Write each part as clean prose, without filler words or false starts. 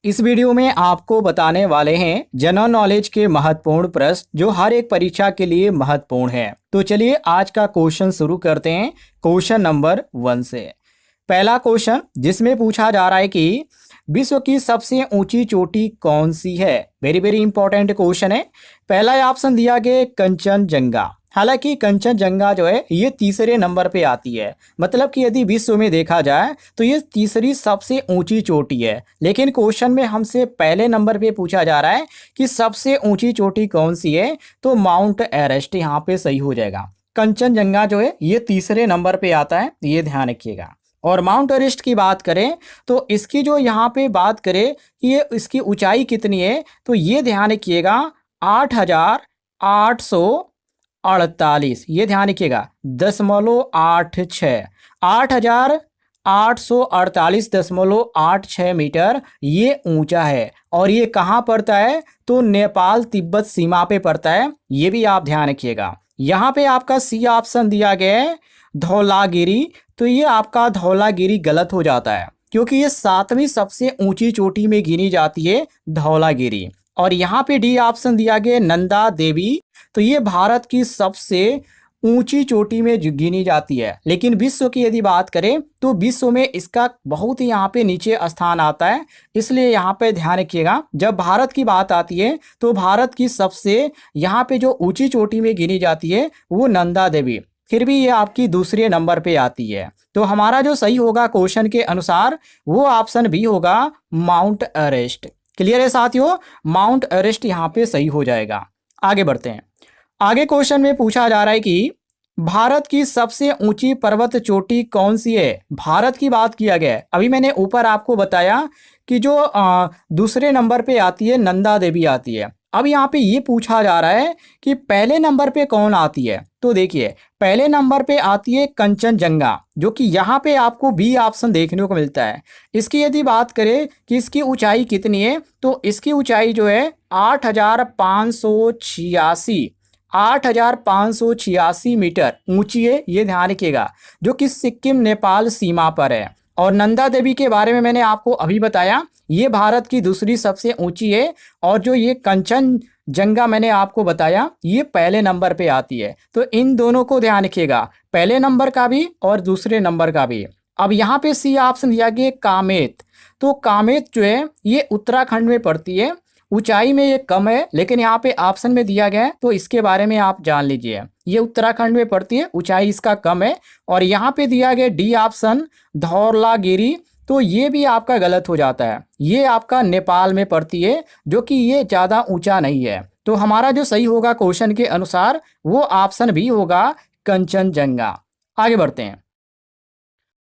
इस वीडियो में आपको बताने वाले हैं जनरल नॉलेज के महत्वपूर्ण प्रश्न जो हर एक परीक्षा के लिए महत्वपूर्ण है। तो चलिए आज का क्वेश्चन शुरू करते हैं क्वेश्चन नंबर 1 से। पहला क्वेश्चन जिसमें पूछा जा रहा है कि विश्व की सबसे ऊंची चोटी कौन सी है। वेरी वेरी इंपॉर्टेंट क्वेश्चन है। पहला ऑप्शन दिया गया कंचनजंगा। हालांकि कंचनजंगा जो है ये तीसरे नंबर पे आती है, मतलब कि यदि विश्व में देखा जाए तो ये तीसरी सबसे ऊंची चोटी है। लेकिन क्वेश्चन में हमसे पहले नंबर पे पूछा जा रहा है कि सबसे ऊंची चोटी कौन सी है, तो माउंट एवरेस्ट यहाँ पे सही हो जाएगा। कंचनजंगा जो है ये तीसरे नंबर पे आता है, ये ध्यान रखिएगा। और माउंट एवरेस्ट की बात करें तो इसकी जो यहाँ पे बात करें कि ये इसकी ऊंचाई कितनी है, तो ये ध्यान रखिएगा 8,848, ये ध्यान रखिएगा 0.86, 8,848.86 मीटर ये ऊंचा है। और ये कहाँ पड़ता है, तो नेपाल तिब्बत सीमा पे पड़ता है, ये भी आप ध्यान रखिएगा। यहाँ पे आपका सी ऑप्शन दिया गया है धौलागिरी, तो ये आपका धौलागिरी गलत हो जाता है क्योंकि ये 7वीं सबसे ऊंची चोटी में गिनी जाती है धौलागिरी। और यहाँ पे डी ऑप्शन दिया गया नंदा देवी, तो ये भारत की सबसे ऊंची चोटी में गिनी जाती है। लेकिन विश्व की यदि बात करें तो विश्व में इसका बहुत ही यहाँ पे नीचे स्थान आता है, इसलिए यहाँ पे ध्यान रखिएगा। जब भारत की बात आती है तो भारत की सबसे यहाँ पे जो ऊंची चोटी में गिनी जाती है वो नंदा देवी, फिर भी ये आपकी दूसरे नंबर पे आती है। तो हमारा जो सही होगा क्वेश्चन के अनुसार वो ऑप्शन बी होगा माउंट एवरेस्ट। क्लियर है साथियों, माउंट एवरेस्ट यहाँ पे सही हो जाएगा। आगे बढ़ते हैं। आगे क्वेश्चन में पूछा जा रहा है कि भारत की सबसे ऊंची पर्वत चोटी कौन सी है। भारत की बात किया गया है। अभी मैंने ऊपर आपको बताया कि जो दूसरे नंबर पे आती है नंदा देवी आती है। अब यहाँ पे ये पूछा जा रहा है कि पहले नंबर पे कौन आती है, तो देखिए पहले नंबर पे आती है कंचनजंगा, जो कि यहाँ पे आपको बी ऑप्शन देखने को मिलता है। इसकी यदि बात करें कि इसकी ऊंचाई कितनी है, तो इसकी ऊंचाई जो है 8,586 मीटर ऊंची है, ये ध्यान रखिएगा, जो कि सिक्किम नेपाल सीमा पर है। और नंदा देवी के बारे में मैंने आपको अभी बताया, ये भारत की दूसरी सबसे ऊंची है। और जो ये कंचनजंगा मैंने आपको बताया ये पहले नंबर पे आती है। तो इन दोनों को ध्यान रखिएगा, पहले नंबर का भी और दूसरे नंबर का भी। अब यहाँ पे सी ऑप्शन दिया गया कामेत, तो कामेत जो है ये उत्तराखंड में पड़ती है। ऊंचाई में ये कम है, लेकिन यहाँ पे ऑप्शन में दिया गया है तो इसके बारे में आप जान लीजिए। ये उत्तराखंड में पड़ती है, ऊंचाई इसका कम है। और यहाँ पे दिया गया डी ऑप्शन धौलागिरी, तो ये भी आपका गलत हो जाता है। ये आपका नेपाल में पड़ती है, जो कि ये ज़्यादा ऊंचा नहीं है। तो हमारा जो सही होगा क्वेश्चन के अनुसार वो ऑप्शन भी होगा कंचनजंगा। आगे बढ़ते हैं।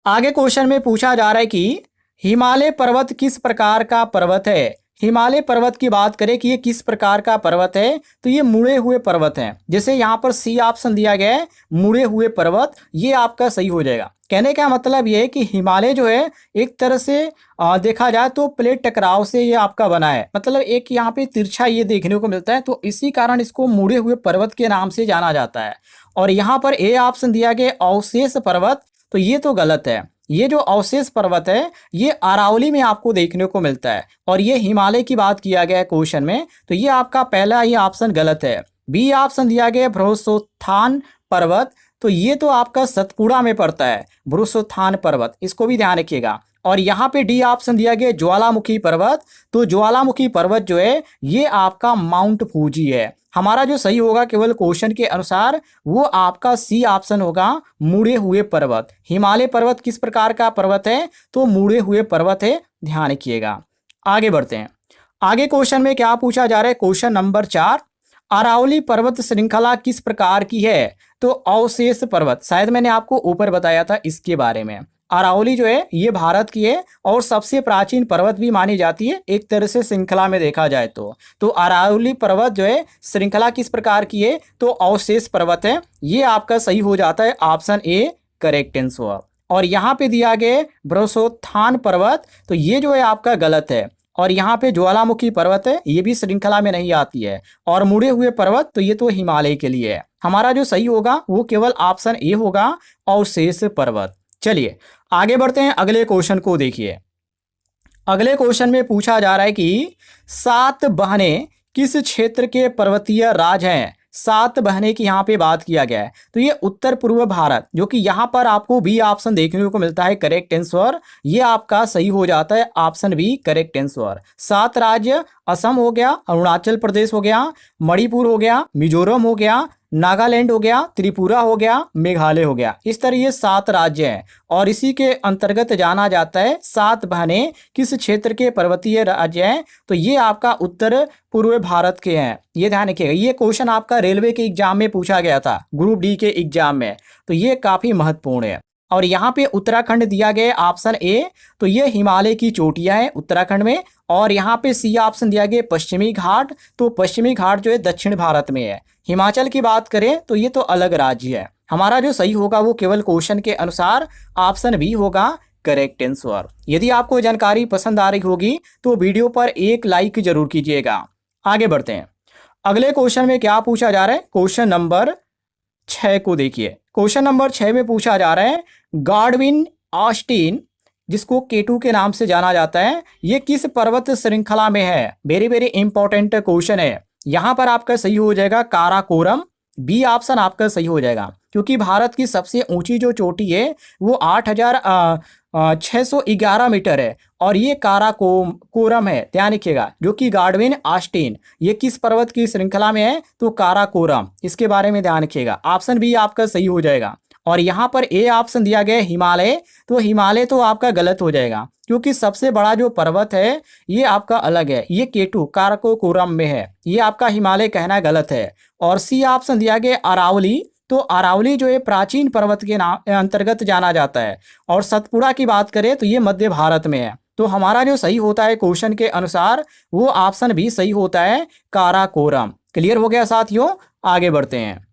आगे क्वेश्चन में पूछा जा रहा है कि हिमालय पर्वत किस प्रकार का पर्वत है। हिमालय पर्वत की बात करें कि ये किस प्रकार का पर्वत है, तो ये मुड़े हुए पर्वत हैं। जैसे यहाँ पर सी ऑप्शन दिया गया है मुड़े हुए पर्वत, ये आपका सही हो जाएगा। कहने का मतलब ये है कि हिमालय जो है एक तरह से देखा जाए तो प्लेट टकराव से ये आपका बना है, मतलब एक यहाँ पे तिरछा ये देखने को मिलता है, तो इसी कारण इसको मुड़े हुए पर्वत के नाम से जाना जाता है। और यहाँ पर ए ऑप्शन दिया गया अवशेष पर्वत, तो ये तो गलत है। ये जो अवशेष पर्वत है ये अरावली में आपको देखने को मिलता है। और ये हिमालय की बात किया गया है क्वेश्चन में, तो ये आपका पहला ही ऑप्शन गलत है। बी ऑप्शन दिया गया भ्रोसोत्थान पर्वत, तो ये तो आपका सतपुड़ा में पड़ता है भ्रोसोत्थान पर्वत, इसको भी ध्यान रखिएगा। और यहाँ पे डी ऑप्शन दिया गया ज्वालामुखी पर्वत, तो ज्वालामुखी पर्वत जो है ये आपका माउंट फूजी है। हमारा जो सही होगा केवल क्वेश्चन के अनुसार वो आपका सी ऑप्शन होगा मुड़े हुए पर्वत। हिमालय पर्वत किस प्रकार का पर्वत है, तो मुड़े हुए पर्वत है, ध्यान रखिएगा। आगे बढ़ते हैं। आगे क्वेश्चन में क्या पूछा जा रहा है, क्वेश्चन नंबर 4, अरावली पर्वत श्रृंखला किस प्रकार की है, तो अवशेष पर्वत। शायद मैंने आपको ऊपर बताया था इसके बारे में। अरावली जो है ये भारत की है और सबसे प्राचीन पर्वत भी मानी जाती है एक तरह से श्रृंखला में देखा जाए तो अरावली पर्वत जो है श्रृंखला किस प्रकार की है, तो अवशेष पर्वत है। ये आपका सही हो जाता है, ऑप्शन ए करेक्ट आंसर। और यहाँ पे दिया गया भ्रोसोत्थान पर्वत, तो ये जो है आपका गलत है। और यहाँ पे ज्वालामुखी पर्वत है, ये भी श्रृंखला में नहीं आती है। और मुड़े हुए पर्वत, तो ये तो हिमालय के लिए है। हमारा जो सही होगा वो केवल ऑप्शन ए होगा अवशेष पर्वत। चलिए आगे बढ़ते हैं, अगले क्वेश्चन को देखिए। अगले क्वेश्चन में पूछा जा रहा है कि सात बहनें किस क्षेत्र के पर्वतीय राज हैं। सात बहनें की यहाँ पे बात किया गया है, तो ये उत्तर पूर्व भारत, जो कि यहाँ पर आपको बी ऑप्शन देखने को मिलता है करेक्ट आंसर। ये आपका सही हो जाता है, ऑप्शन बी करेक्ट आंसर। सात राज्य असम हो गया, अरुणाचल प्रदेश हो गया, मणिपुर हो गया, मिजोरम हो गया, नागालैंड हो गया, त्रिपुरा हो गया, मेघालय हो गया। इस तरह ये सात राज्य हैं और इसी के अंतर्गत जाना जाता है सात बहनें किस क्षेत्र के पर्वतीय राज्य हैं। तो ये आपका उत्तर पूर्व भारत के हैं, ये ध्यान रखिएगा। ये क्वेश्चन आपका रेलवे के एग्जाम में पूछा गया था, ग्रुप डी के एग्जाम में, तो ये काफी महत्वपूर्ण है। और यहाँ पे उत्तराखंड दिया गया ऑप्शन ए, तो ये हिमालय की चोटियां हैं उत्तराखंड में। और यहाँ पे सी ऑप्शन दिया गया पश्चिमी घाट, तो पश्चिमी घाट जो है दक्षिण भारत में है। हिमाचल की बात करें तो ये तो अलग राज्य है। हमारा जो सही होगा वो केवल क्वेश्चन के अनुसार ऑप्शन बी होगा करेक्ट आंसर। यदि आपको जानकारी पसंद आ रही होगी तो वीडियो पर एक लाइक जरूर कीजिएगा। आगे बढ़ते हैं। अगले क्वेश्चन में क्या पूछा जा रहा है, क्वेश्चन नंबर 6 को देखिए। क्वेश्चन नंबर 6 में पूछा जा रहा है गॉडविन ऑस्टिन, जिसको केटू के नाम से जाना जाता है, ये किस पर्वत श्रृंखला में है। वेरी वेरी इंपॉर्टेंट क्वेश्चन है। यहाँ पर आपका सही हो जाएगा काराकोरम, बी ऑप्शन आपका सही हो जाएगा, क्योंकि भारत की सबसे ऊंची जो चोटी है वो 8,611 मीटर है और ये काराकोरम है, ध्यान रखिएगा, जो कि गॉडविन ऑस्टिन ये किस पर्वत की श्रृंखला में है, तो काराकोरम, इसके बारे में ध्यान रखिएगा। ऑप्शन बी आपका सही हो जाएगा। और यहाँ पर ए ऑप्शन दिया गया हिमालय, तो हिमालय तो आपका गलत हो जाएगा, क्योंकि सबसे बड़ा जो पर्वत है ये आपका अलग है, ये केटू काराकोरम में है, ये आपका हिमालय कहना गलत है। और सी ऑप्शन दिया गया अरावली, तो अरावली जो है प्राचीन पर्वत के नाम अंतर्गत जाना जाता है। और सतपुड़ा की बात करें तो ये मध्य भारत में है। तो हमारा जो सही होता है क्वेश्चन के अनुसार वो ऑप्शन भी सही होता है काराकोरम। क्लियर हो गया साथियों, आगे बढ़ते हैं।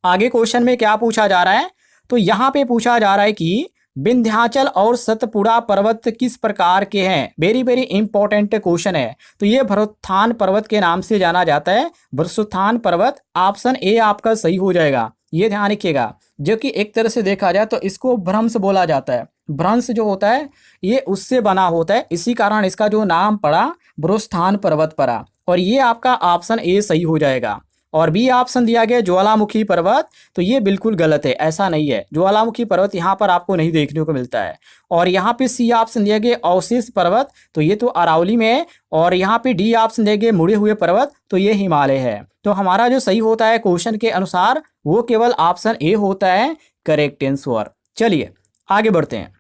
आगे क्वेश्चन में क्या पूछा जा रहा है, तो यहाँ पे पूछा जा रहा है कि विंध्याचल और सतपुड़ा पर्वत किस प्रकार के हैं। वेरी वेरी इंपॉर्टेंट क्वेश्चन है। तो ये भरोत्थान पर्वत के नाम से जाना जाता है, भरोत्थान पर्वत। ऑप्शन ए आपका सही हो जाएगा, ये ध्यान रखिएगा। जो कि एक तरह से देखा जाए तो इसको भ्रंश बोला जाता है, भ्रंश जो होता है ये उससे बना होता है, इसी कारण इसका जो नाम पड़ा भरोत्थान पर्वत पड़ा। और ये आपका ऑप्शन ए सही हो जाएगा। और बी ऑप्शन दिया गया ज्वालामुखी पर्वत, तो ये बिल्कुल गलत है, ऐसा नहीं है। ज्वालामुखी पर्वत यहाँ पर आपको नहीं देखने को मिलता है। और यहाँ पे सी ऑप्शन दिया गया अवशेष पर्वत, तो ये तो अरावली में है। और यहाँ पे डी ऑप्शन दिया गया मुड़े हुए पर्वत, तो ये हिमालय है। तो हमारा जो सही होता है क्वेश्चन के अनुसार वो केवल ऑप्शन ए होता है करेक्ट आंसर। चलिए आगे बढ़ते हैं।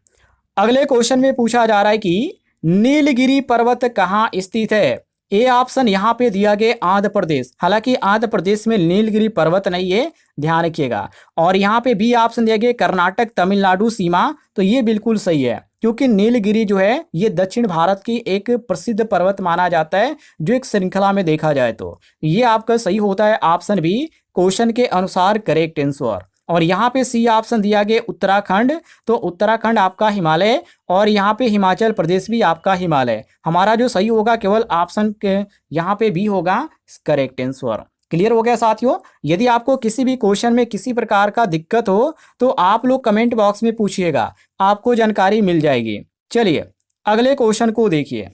अगले क्वेश्चन में पूछा जा रहा है कि नीलगिरी पर्वत कहाँ स्थित है। ए ऑप्शन यहाँ पे दिया गया आंध्र प्रदेश, हालांकि आंध्र प्रदेश में नीलगिरी पर्वत नहीं है, ध्यान रखिएगा। और यहाँ पे बी ऑप्शन दिया गया कर्नाटक तमिलनाडु सीमा, तो ये बिल्कुल सही है, क्योंकि नीलगिरी जो है ये दक्षिण भारत की एक प्रसिद्ध पर्वत माना जाता है, जो एक श्रृंखला में देखा जाए तो ये आपका सही होता है ऑप्शन बी क्वेश्चन के अनुसार करेक्ट आंसर। और यहाँ पे सी ऑप्शन दिया गया उत्तराखंड, तो उत्तराखंड आपका हिमालय। और यहाँ पे हिमाचल प्रदेश भी आपका हिमालय। हमारा जो सही होगा केवल ऑप्शन के यहाँ पे बी होगा करेक्ट आंसर। क्लियर हो गया साथियों। यदि आपको किसी भी क्वेश्चन में किसी प्रकार का दिक्कत हो तो आप लोग कमेंट बॉक्स में पूछिएगा, आपको जानकारी मिल जाएगी। चलिए अगले क्वेश्चन को देखिए।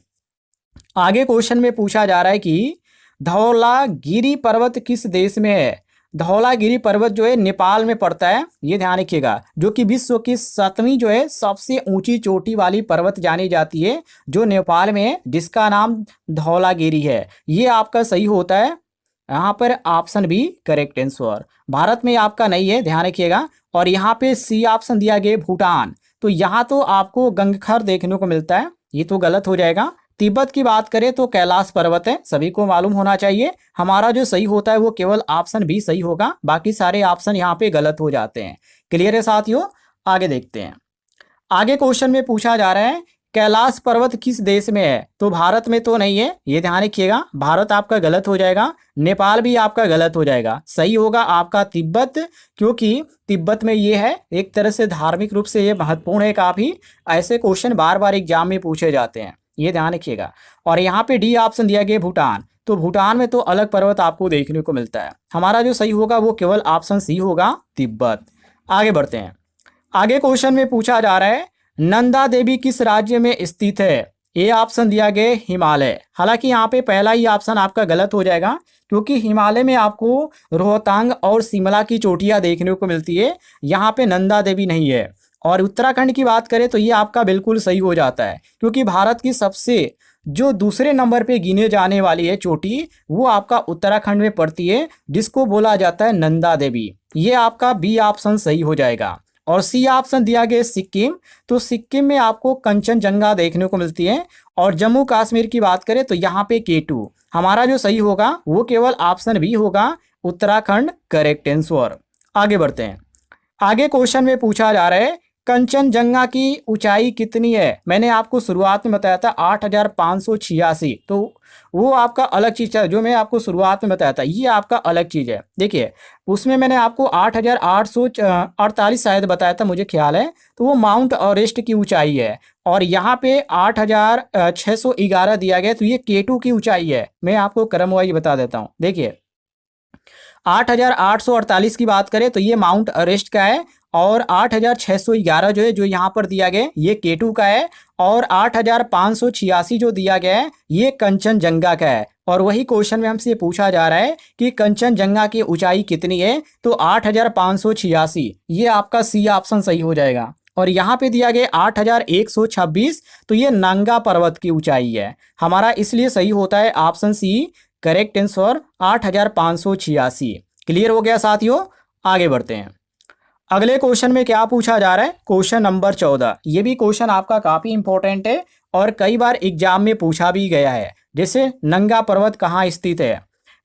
आगे क्वेश्चन में पूछा जा रहा है कि धौलागिरी पर्वत किस देश में है। धौलागिरी पर्वत जो है नेपाल में पड़ता है, ये ध्यान रखिएगा, जो कि विश्व की 7वीं जो है सबसे ऊंची चोटी वाली पर्वत जानी जाती है, जो नेपाल में है, जिसका नाम धौलागिरी है। ये आपका सही होता है यहाँ पर ऑप्शन बी करेक्ट आंसर। भारत में आपका नहीं है, ध्यान रखिएगा। और यहाँ पे सी ऑप्शन दिया गया भूटान, तो यहाँ तो आपको गंगखर देखने को मिलता है, ये तो गलत हो जाएगा। तिब्बत की बात करें तो कैलाश पर्वत है, सभी को मालूम होना चाहिए। हमारा जो सही होता है वो केवल ऑप्शन बी सही होगा, बाकी सारे ऑप्शन यहाँ पे गलत हो जाते हैं। क्लियर है साथियों, आगे देखते हैं। आगे क्वेश्चन में पूछा जा रहा है कैलाश पर्वत किस देश में है। तो भारत में तो नहीं है, ये ध्यान रखिएगा। भारत आपका गलत हो जाएगा, नेपाल भी आपका गलत हो जाएगा। सही होगा आपका तिब्बत, क्योंकि तिब्बत में ये है, एक तरह से धार्मिक रूप से ये महत्वपूर्ण है काफी। ऐसे क्वेश्चन बार बार एग्जाम में पूछे जाते हैं, ये ध्यान रखिएगा। और यहाँ पे डी ऑप्शन दिया गया भूटान, तो भूटान में तो अलग पर्वत आपको देखने को मिलता है। हमारा जो सही होगा वो केवल ऑप्शन सी होगा तिब्बत। आगे बढ़ते हैं। आगे क्वेश्चन में पूछा जा रहा है नंदा देवी किस राज्य में स्थित है। ए ऑप्शन दिया गया हिमालय। हालांकि यहाँ पे पहला ही ऑप्शन आपका गलत हो जाएगा, क्योंकि हिमालय में आपको रोहतांग और शिमला की चोटियाँ देखने को मिलती है, यहाँ पे नंदा देवी नहीं है। और उत्तराखंड की बात करें तो ये आपका बिल्कुल सही हो जाता है, क्योंकि भारत की सबसे जो दूसरे नंबर पे गिने जाने वाली है चोटी, वो आपका उत्तराखंड में पड़ती है, जिसको बोला जाता है नंदा देवी। ये आपका बी ऑप्शन सही हो जाएगा। और सी ऑप्शन दिया गया सिक्किम, तो सिक्किम में आपको कंचनजंगा देखने को मिलती है। और जम्मू कश्मीर की बात करें तो यहाँ पे K2। हमारा जो सही होगा वो केवल ऑप्शन बी होगा, उत्तराखंड करेक्ट आंसर। आगे बढ़ते हैं। आगे क्वेश्चन में पूछा जा रहा है कंचनजंगा की ऊंचाई कितनी है। मैंने आपको शुरुआत में बताया था 8,586, तो वो आपका अलग चीज़ है। जो मैं आपको शुरुआत में बताया था ये आपका अलग चीज़ है। देखिए उसमें मैंने आपको 8,848 शायद बताया था, मुझे ख्याल है, तो वो माउंट एवरेस्ट की ऊंचाई है। और यहाँ पे 8,611 दिया गया, तो ये K2 की ऊंचाई है। मैं आपको क्रम वाइज बता देता हूँ। देखिए 8,848 की बात करें तो ये माउंट एवरेस्ट का है, और 8,611 जो है, जो यहाँ पर दिया गया है, ये K2 का है। और 8,586 जो दिया गया है ये कंचनजंगा का है। और वही क्वेश्चन में हमसे पूछा जा रहा है कि कंचनजंगा की ऊंचाई कितनी है, तो 8,586, ये आपका सी ऑप्शन सही हो जाएगा। और यहाँ पे दिया गया 8,126, तो ये नंगा पर्वत की ऊंचाई है हमारा, इसलिए सही होता है option C correct answer 8,586। Clear हो गया साथियों। आगे बढ़ते हैं। अगले क्वेश्चन में क्या पूछा जा रहा है, क्वेश्चन नंबर 14। ये भी क्वेश्चन आपका काफ़ी इंपॉर्टेंट है और कई बार एग्जाम में पूछा भी गया है। जैसे नंगा पर्वत कहाँ स्थित है।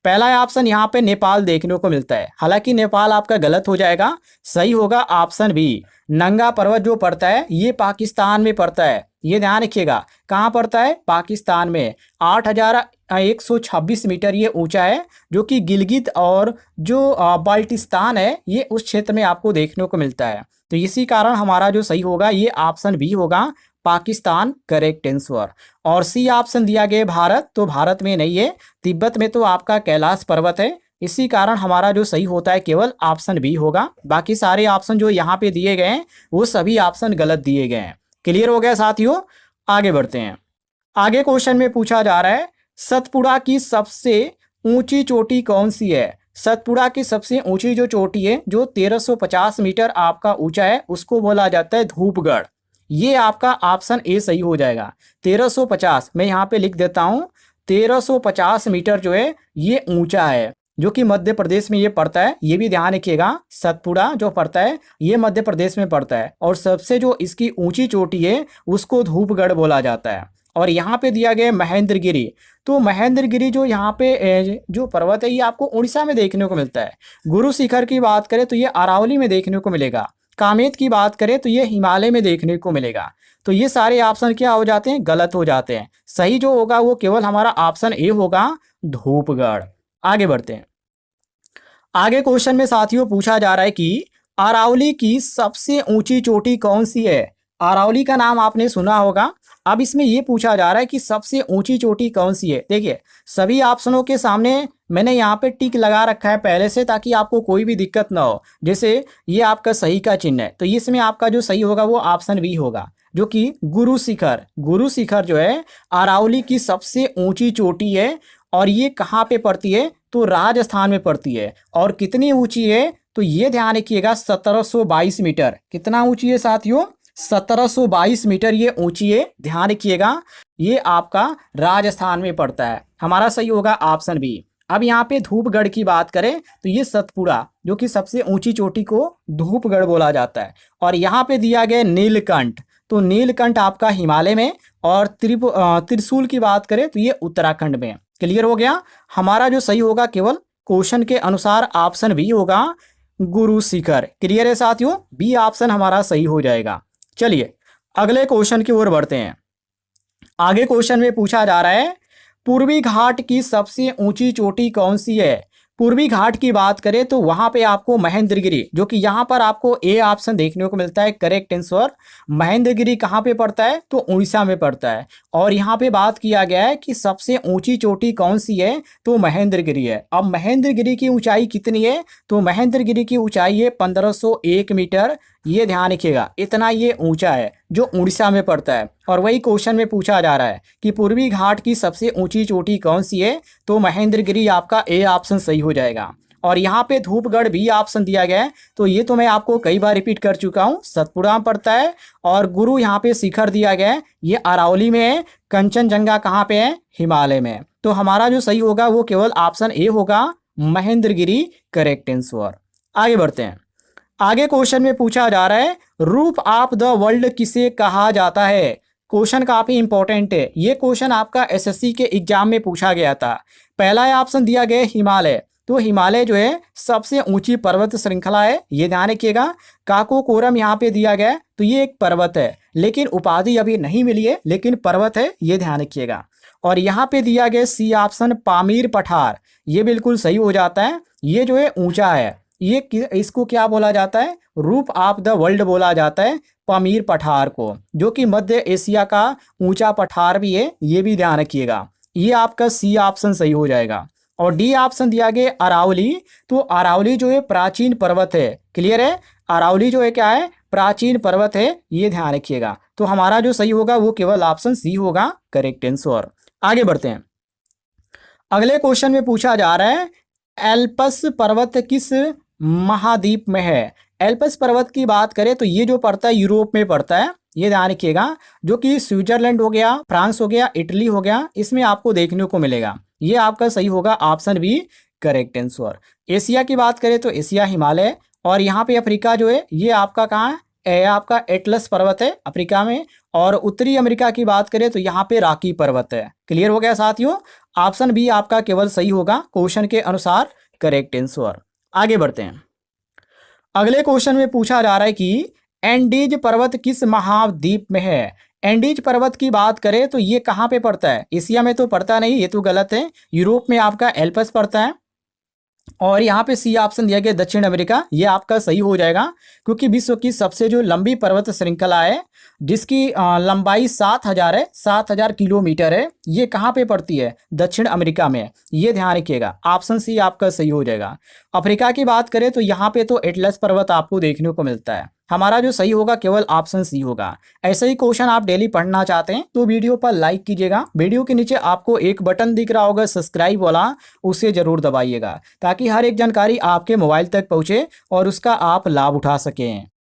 पहला ऑप्शन यहाँ पे नेपाल देखने को मिलता है, हालांकि नेपाल आपका गलत हो जाएगा, सही होगा ऑप्शन बी। नंगा पर्वत जो पड़ता है ये पाकिस्तान में पड़ता है, ये ध्यान रखिएगा। कहाँ पड़ता है, पाकिस्तान में। 8,126 मीटर ये ऊंचा है, जो कि गिलगित और जो बाल्टिस्तान है ये उस क्षेत्र में आपको देखने को मिलता है। तो इसी कारण हमारा जो सही होगा ये ऑप्शन बी होगा, पाकिस्तान करेक्ट आंसर। और सी ऑप्शन दिया गया भारत, तो भारत में नहीं है, तिब्बत में तो आपका कैलाश पर्वत है। इसी कारण हमारा जो सही होता है केवल ऑप्शन बी होगा। बाकी सारे ऑप्शन जो यहाँ पे दिए गए हैं वो सभी ऑप्शन गलत दिए गए हैं। क्लियर हो गया साथियों। आगे बढ़ते हैं। आगे क्वेश्चन में पूछा जा रहा है सतपुड़ा की सबसे ऊंची चोटी कौन सी है। सतपुड़ा की सबसे ऊंची जो चोटी है, जो 1350 मीटर आपका ऊंचा है, उसको बोला जाता है धूपगढ़। ये आपका ऑप्शन ए सही हो जाएगा। 1350 मैं यहाँ पे लिख देता हूँ, 1350 मीटर जो है ये ऊंचा है, जो कि मध्य प्रदेश में ये पड़ता है। ये भी ध्यान रखिएगा, सतपुड़ा जो पड़ता है ये मध्य प्रदेश में पड़ता है। और सबसे जो इसकी ऊंची चोटी है उसको धूपगढ़ बोला जाता है। और यहाँ पे दिया गया महेंद्रगिरी, तो महेंद्रगिरी जो यहाँ पे जो पर्वत है ये आपको उड़ीसा में देखने को मिलता है। गुरु शिखर की बात करें तो ये अरावली में देखने को मिलेगा। कामेत की बात करें तो ये हिमालय में देखने को मिलेगा। तो ये सारे ऑप्शन क्या हो जाते हैं, गलत हो जाते हैं। सही जो होगा वो केवल हमारा ऑप्शन ए होगा, धूपगढ़। आगे बढ़ते हैं। आगे क्वेश्चन में साथियों पूछा जा रहा है कि अरावली की सबसे ऊंची चोटी कौन सी है। अरावली का नाम आपने सुना होगा। अब इसमें ये पूछा जा रहा है कि सबसे ऊंची चोटी कौन सी है। देखिए सभी ऑप्शनों के सामने मैंने यहाँ पे टिक लगा रखा है पहले से, ताकि आपको कोई भी दिक्कत ना हो। जैसे ये आपका सही का चिन्ह है, तो इसमें आपका जो सही होगा वो ऑप्शन बी होगा, जो कि गुरु शिखर। गुरु शिखर जो है अरावली की सबसे ऊंची चोटी है। और ये कहाँ पे पड़ती है, तो राजस्थान में पड़ती है। और कितनी ऊंची है, तो ये ध्यान रखिएगा 1722 मीटर। कितना ऊंची है साथियों, 1722 मीटर ये ऊंची है। ध्यान रखिएगा ये आपका राजस्थान में पड़ता है। हमारा सही होगा ऑप्शन बी। अब यहाँ पे धूपगढ़ की बात करें तो ये सतपुड़ा, जो कि सबसे ऊंची चोटी को धूपगढ़ बोला जाता है। और यहाँ पे दिया गया नीलकंठ, तो नीलकंठ आपका हिमालय में। और त्रिशूल की बात करें तो ये उत्तराखंड में। क्लियर हो गया। हमारा जो सही होगा केवल क्वेश्चन के अनुसार ऑप्शन बी होगा, गुरु शिखर। क्लियर है साथियों, बी ऑप्शन हमारा सही हो जाएगा। चलिए अगले क्वेश्चन की ओर बढ़ते हैं। आगे क्वेश्चन में पूछा जा रहा है पूर्वी घाट की सबसे ऊंची चोटी कौन सी है। पूर्वी घाट की बात करें तो वहां पे आपको महेंद्रगिरी, जो कि यहाँ पर आपको ए ऑप्शन देखने को मिलता है करेक्ट आंसर। महेंद्रगिरी कहाँ पे पड़ता है, तो उड़ीसा में पड़ता है। और यहाँ पे बात किया गया है कि सबसे ऊंची चोटी कौन सी है, तो महेंद्रगिरी है। अब महेंद्रगिरी की ऊंचाई कितनी है, तो महेंद्रगिरी की ऊंचाई है 1501 मीटर, ये ध्यान रखिएगा, इतना ये ऊंचा है जो उड़ीसा में पड़ता है। और वही क्वेश्चन में पूछा जा रहा है कि पूर्वी घाट की सबसे ऊंची चोटी कौन सी है, तो महेंद्रगिरी आपका ए ऑप्शन सही हो जाएगा। और यहाँ पे धूपगढ़ भी ऑप्शन दिया गया है, तो ये तो मैं आपको कई बार रिपीट कर चुका हूँ, सतपुड़ा में पड़ता है। और गुरु यहाँ पे शिखर दिया गया है, ये अरावली में है। कंचनजंगा कहाँ पे है, हिमालय में। तो हमारा जो सही होगा वो केवल ऑप्शन ए होगा, महेंद्रगिरी करेक्ट आंसर। आगे बढ़ते हैं। आगे क्वेश्चन में पूछा जा रहा है रूफ ऑफ द वर्ल्ड किसे कहा जाता है। क्वेश्चन काफी इंपॉर्टेंट है, ये क्वेश्चन आपका एसएससी के एग्जाम में पूछा गया था। पहला ऑप्शन दिया गया हिमालय, तो हिमालय जो है सबसे ऊंची पर्वत श्रृंखला है, ये ध्यान रखिएगा। काराकोरम यहाँ पे दिया गया है, तो ये एक पर्वत है, लेकिन उपाधि अभी नहीं मिली है, लेकिन पर्वत है, ये ध्यान रखिएगा। और यहाँ पे दिया गया सी ऑप्शन पामीर पठार, ये बिल्कुल सही हो जाता है। ये जो है ऊंचा है, ये इसको क्या बोला जाता है, रूफ ऑफ द वर्ल्ड बोला जाता है पामीर पठार को, जो कि मध्य एशिया का ऊंचा पठार भी है, ये भी ध्यान रखिएगा। ये आपका सी ऑप्शन सही हो जाएगा। और डी ऑप्शन दिया गया अरावली, तो अरावली जो है प्राचीन पर्वत है, क्लियर है। अरावली जो है क्या है, प्राचीन पर्वत है, ये ध्यान रखिएगा। तो हमारा जो सही होगा वो केवल ऑप्शन सी होगा, करेक्ट आंसर। आगे बढ़ते हैं। अगले क्वेश्चन में पूछा जा रहा है एल्पस पर्वत किस महाद्वीप में है। एल्पस पर्वत की बात करें तो ये जो पड़ता है यूरोप में पड़ता है, ये ध्यान रखिएगा। जो कि स्विट्जरलैंड हो गया, फ्रांस हो गया, इटली हो गया, इसमें आपको देखने को मिलेगा। ये आपका सही होगा, option B correct answer. Asia की बात करें तो एशिया हिमालय, और यहाँ पे अफ्रीका जो है ये आपका कहाँ है, ये आपका एटलस पर्वत है अफ्रीका में। और उत्तरी अमेरिका की बात करें तो यहाँ पे रॉकी पर्वत है। क्लियर हो गया साथियों, ऑप्शन बी आपका केवल सही होगा क्वेश्चन के अनुसार, करेक्ट आंसर। आगे बढ़ते हैं। अगले क्वेश्चन में पूछा जा रहा है कि एंडीज पर्वत किस महाद्वीप में है। एंडीज पर्वत की बात करें तो ये कहाँ पे पड़ता है, एशिया में तो पड़ता नहीं, ये तो गलत है। यूरोप में आपका एल्पस पड़ता है। और यहाँ पे सी ऑप्शन दिया गया दक्षिण अमेरिका, ये आपका सही हो जाएगा, क्योंकि विश्व की सबसे जो लंबी पर्वत श्रृंखला है, जिसकी लंबाई 7000 है, 7000 किलोमीटर है, ये कहाँ पे पड़ती है, दक्षिण अमेरिका में। ये ध्यान रखिएगा, ऑप्शन सी आपका सही हो जाएगा। अफ्रीका की बात करें तो यहाँ पे तो एटलस पर्वत आपको देखने को मिलता है। हमारा जो सही होगा केवल ऑप्शन सी होगा। ऐसे ही क्वेश्चन आप डेली पढ़ना चाहते हैं तो वीडियो पर लाइक कीजिएगा। वीडियो के नीचे आपको एक बटन दिख रहा होगा सब्सक्राइब वाला, उसे जरूर दबाइएगा, ताकि हर एक जानकारी आपके मोबाइल तक पहुंचे और उसका आप लाभ उठा सकें।